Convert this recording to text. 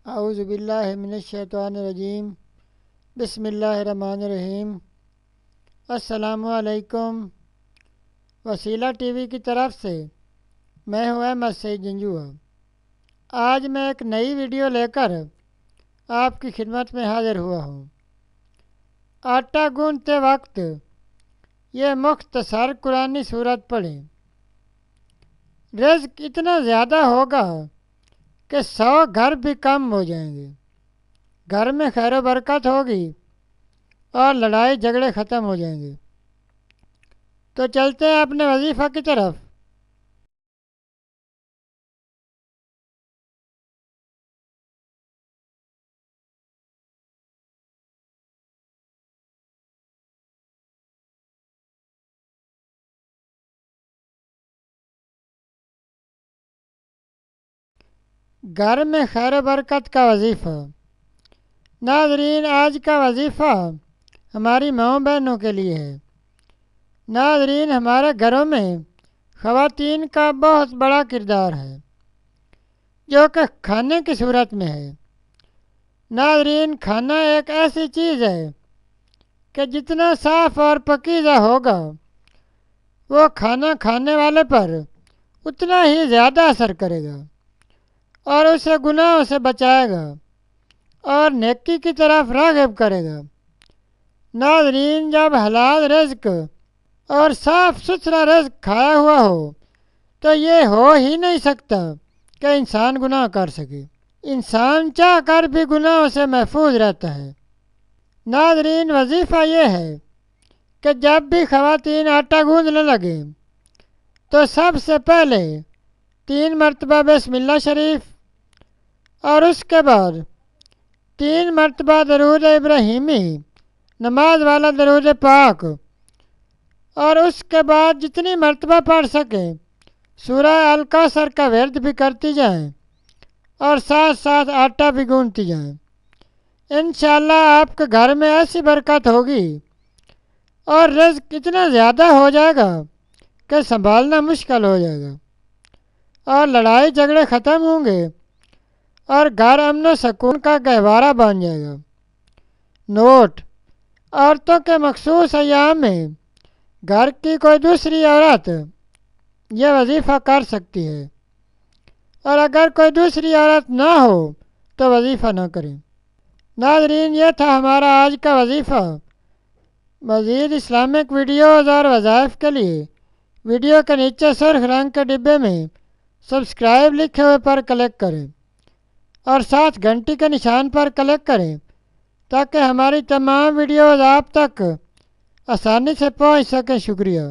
اعوذ باللہ من الشیطان الرجیم بسم اللہ الرحمن الرحیم۔ السلام علیکم۔ وسیلہ ٹی وی کی طرف سے میں ہوں احمد سعید جنجوعہ۔ آج میں ایک نئی ویڈیو لے کر آپ کی خدمت میں حاضر ہوا ہوں۔ آٹا گوندتے وقت یہ مختصر قرآنی سورت پڑھیں۔ رزق اتنا زیادہ ہوگا کہ 100 گھر بھی کم ہو جائیں گے۔ گھر میں خیر و برکت ہوگی اور لڑائی جھگڑے ختم ہو جائیں گے۔ تو چلتے ہیں اپنے وظیفہ کی طرف۔ گھر میں خیر و برکت کا وظیفہ۔ ناظرین، آج کا وظیفہ ہماری ماؤں بہنوں کے لیے ہے۔ ناظرین، ہمارے گھروں میں خواتین کا بہت بڑا کردار ہے جو کہ کھانے کی صورت میں ہے۔ ناظرین، کھانا ایک ایسی چیز ہے کہ جتنا صاف اور پاکیزہ ہوگا وہ کھانا کھانے والے پر اتنا ہی زیادہ اثر کرے گا اور اسے گناہوں سے بچائے گا اور نیکی کی طرف راغب کرے گا۔ ناظرین، جب حلال رزق اور صاف ستھرا رزق کھایا ہوا ہو تو یہ ہو ہی نہیں سکتا کہ انسان گناہ کر سکے۔ انسان چاہ کر بھی گناہوں سے محفوظ رہتا ہے۔ ناظرین، وظیفہ یہ ہے کہ جب بھی خواتین آٹا گوندنے لگیں تو سب سے پہلے 3 مرتبہ بسم اللہ شریف اور اس کے بعد 3 مرتبہ درود ابراہیمی نماز والا درود پاک اور اس کے بعد جتنی مرتبہ پڑھ سکیں سورہ الکوثر کا ورد بھی کرتی جائیں اور ساتھ ساتھ آٹا بھی گوندتی جائیں۔ انشاءاللہ آپ کے گھر میں ایسی برکت ہوگی اور رزق اتنا زیادہ ہو جائے گا کہ سنبھالنا مشکل ہو جائے گا اور لڑائی جھگڑے ختم ہوں گے اور گھر امن و سکون کا گہوارہ بن جائے گا۔ نوٹ: عورتوں کے مخصوص ایام میں گھر کی کوئی دوسری عورت یہ وظیفہ کر سکتی ہے اور اگر کوئی دوسری عورت نہ ہو تو وظیفہ نہ کریں۔ ناظرین، یہ تھا ہمارا آج کا وظیفہ۔ مزید اسلامک ویڈیوز اور وظائف کے لیے ویڈیو کے نیچے سرخ رنگ کے ڈبے میں سبسکرائب لکھے ہوئے پر کلک کریں اور ساتھ گھنٹی کے نشان پر کلک کریں تاکہ ہماری تمام ویڈیوز آپ تک آسانی سے پہنچ سکیں۔ شکریہ۔